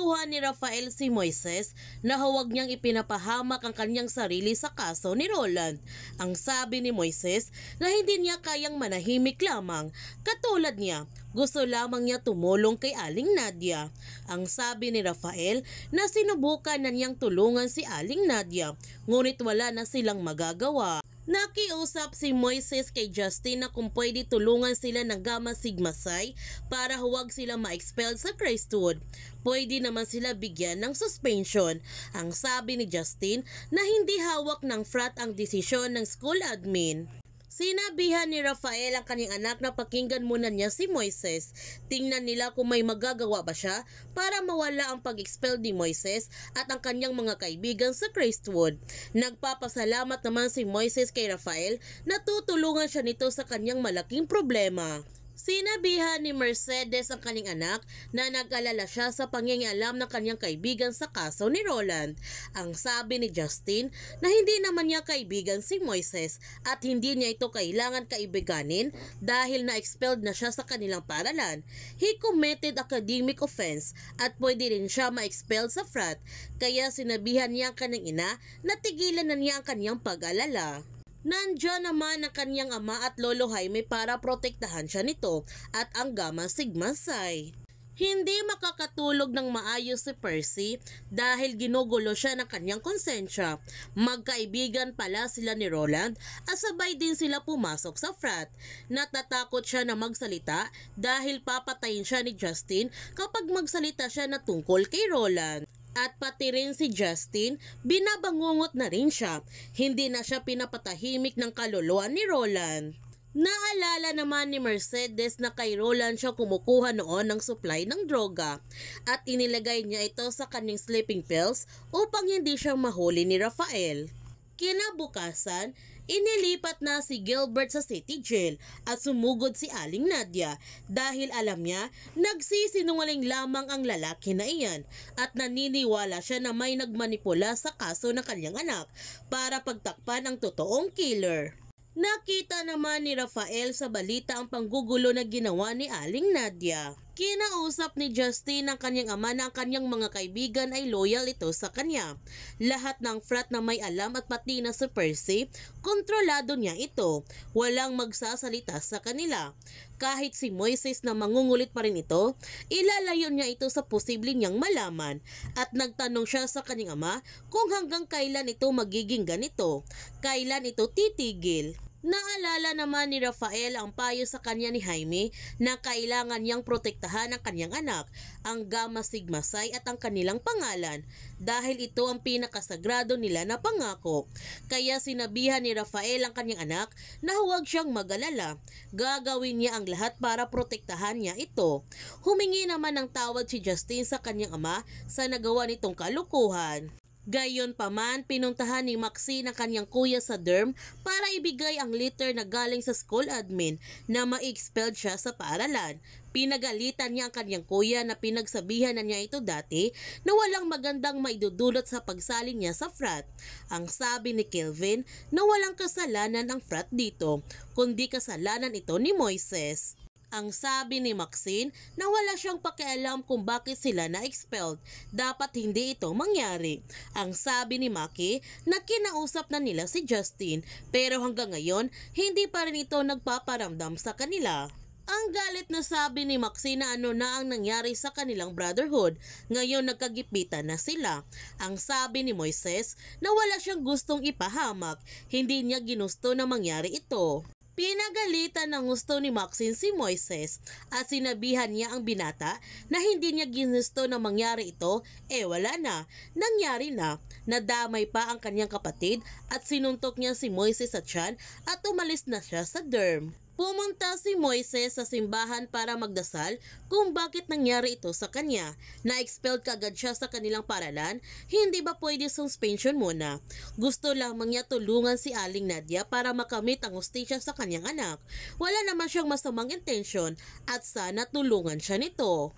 Kinukuha ni Rafael si Moises na huwag niyang ipinapahamak ang kanyang sarili sa kaso ni Roland. Ang sabi ni Moises na hindi niya kayang manahimik lamang, katulad niya, gusto lamang niya tumulong kay Aling Nadia. Ang sabi ni Rafael na sinubukan na niyang tulungan si Aling Nadia, ngunit wala na silang magagawa. Nakiusap si Moises kay Justin na kung pwede tulungan sila ng Gamma Sigma Psi para huwag sila ma-expel sa Crestwood. Pwede naman sila bigyan ng suspension. Ang sabi ni Justin na hindi hawak ng frat ang desisyon ng school admin. Sinabihan ni Rafael ang kanyang anak na pakinggan muna niya si Moises. Tingnan nila kung may magagawa ba siya para mawala ang pag-expel ni Moises at ang kanyang mga kaibigan sa Crestwood. Nagpapasalamat naman si Moises kay Rafael na tutulungan siya nito sa kanyang malaking problema. Sinabihan ni Mercedes ang kanyang anak na nag-alala siya sa pangingialam ng kanyang kaibigan sa kaso ni Roland. Ang sabi ni Justin na hindi naman niya kaibigan si Moises at hindi niya ito kailangan kaibiganin dahil na-expelled na siya sa kanilang paralan. He committed academic offense at pwede rin siya ma-expel sa frat, kaya sinabihan niya ang kanyang ina na tigilan na niya ang kanyang pag-alala. Nandiyan naman ang kanyang ama at lolo Jaime para protektahan siya nito at ang Gamma Sigma Psi. Hindi makakatulog ng maayos si Percy dahil ginugulo siya ng kanyang konsensya. Magkaibigan pala sila ni Roland at sabay din sila pumasok sa frat. Natatakot siya na magsalita dahil papatayin siya ni Justin kapag magsalita siya na tungkol kay Roland. At pati rin si Justin, binabangungot na rin siya. Hindi na siya pinapatahimik ng kaluluwa ni Roland. Naalala naman ni Mercedes na kay Roland siya kumukuha noon ng supply ng droga at inilagay niya ito sa kanyang sleeping pills upang hindi siya mahuli ni Rafael. Kinabukasan, inilipat na si Gilbert sa city jail at sumugod si Aling Nadia dahil alam niya nagsisinungaling lamang ang lalaki na iyan at naniniwala siya na may nagmanipula sa kaso ng kanyang anak para pagtakpan ang totoong killer. Nakita naman ni Rafael sa balita ang panggugulo na ginawa ni Aling Nadia. Kinausap ni Justin ang kanyang ama na ang kanyang mga kaibigan ay loyal ito sa kanya. Lahat ng frat na may alam at pati na si Percy, kontrolado niya ito. Walang magsasalita sa kanila. Kahit si Moises na mangungulit pa rin ito, ilalayo niya ito sa posible niyang malaman. At nagtanong siya sa kanyang ama kung hanggang kailan ito magiging ganito. Kailan ito titigil. Naalala naman ni Rafael ang payo sa kanya ni Jaime na kailangan niyang protektahan ang kanyang anak, ang Gamma Sigma Psi at ang kanilang pangalan dahil ito ang pinakasagrado nila na pangako. Kaya sinabihan ni Rafael ang kanyang anak na huwag siyang mag-alala. Gagawin niya ang lahat para protektahan niya ito. Humingi naman ng tawad si Justin sa kanyang ama sa nagawa nitong kalukuhan. Gayunpaman, pinuntahan ni Maxine ang kanyang kuya sa dorm para ibigay ang letter na galing sa school admin na ma-expelled siya sa paaralan. Pinagalitan niya ang kanyang kuya na pinagsabihan na niya ito dati na walang magandang maidudulot sa pagsalin niya sa frat. Ang sabi ni Kelvin na walang kasalanan ang frat dito, kundi kasalanan ito ni Moises. Ang sabi ni Maxine na wala siyang pakialam kung bakit sila na-expelled. Dapat hindi ito mangyari. Ang sabi ni Maki na kinausap na nila si Justin pero hanggang ngayon hindi pa rin ito nagpaparamdam sa kanila. Ang galit na sabi ni Maxine na ano na ang nangyari sa kanilang brotherhood. Ngayon nagkagipitan na sila. Ang sabi ni Moises na wala siyang gustong ipahamak. Hindi niya ginusto na mangyari ito. Pinagalitan ng gusto ni Maxine si Moises at sinabihan niya ang binata na hindi niya ginusto na mangyari ito, wala na, nangyari na. Nadamay pa ang kanyang kapatid at sinuntok niya si Moises sa tiyan at umalis na siya sa dorm. Pumunta si Moises sa simbahan para magdasal kung bakit nangyari ito sa kanya. Na-expelled kagad siya sa kanilang paralan, hindi ba pwede suspension muna? Gusto lamang niya tulungan si Aling Nadia para makamit ang hustisya sa kanyang anak. Wala naman siyang masamang intensyon at sana tulungan siya nito.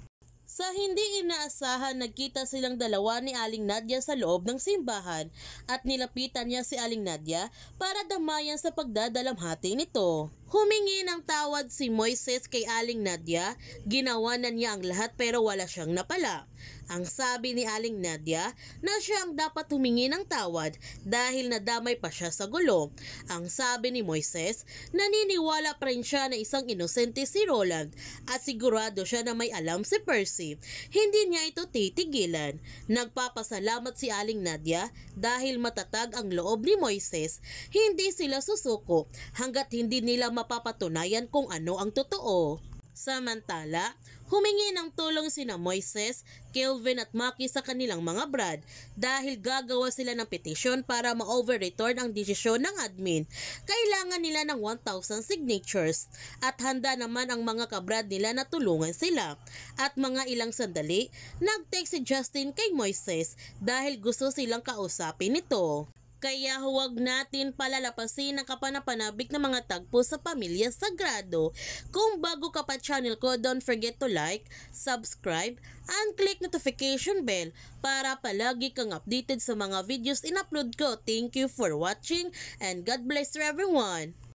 Sa hindi inaasahan, nagkita silang dalawa ni Aling Nadia sa loob ng simbahan at nilapitan niya si Aling Nadia para damayan sa pagdadalamhati nito. Humingi ng tawad si Moises kay Aling Nadia, ginawa na niya ang lahat pero wala siyang napala. Ang sabi ni Aling Nadia na siya ang dapat humingi ng tawad dahil nadamay pa siya sa gulo. Ang sabi ni Moises, naniniwala pa rin siya na isang inosente si Roland at sigurado siya na may alam si Percy. Hindi niya ito titigilan. Nagpapasalamat si Aling Nadia dahil matatag ang loob ni Moises. Hindi sila susuko hanggat hindi nila mapapatunayan kung ano ang totoo. Samantala, humingi ng tulong sina Moises, Kelvin at Maki sa kanilang mga brad dahil gagawa sila ng petisyon para ma-overreturn ang desisyon ng admin. Kailangan nila ng 1,000 signatures at handa naman ang mga kabrad nila na tulungan sila. At mga ilang sandali, nag-text si Justin kay Moises dahil gusto silang kausapin nito. Kaya huwag natin palalapasin ang kapanapanabik na mga tagpo sa Pamilya Sagrado. Kung bago ka pa channel ko, don't forget to like, subscribe, and click notification bell para palagi kang updated sa mga videos in-upload ko. Thank you for watching and God bless to everyone!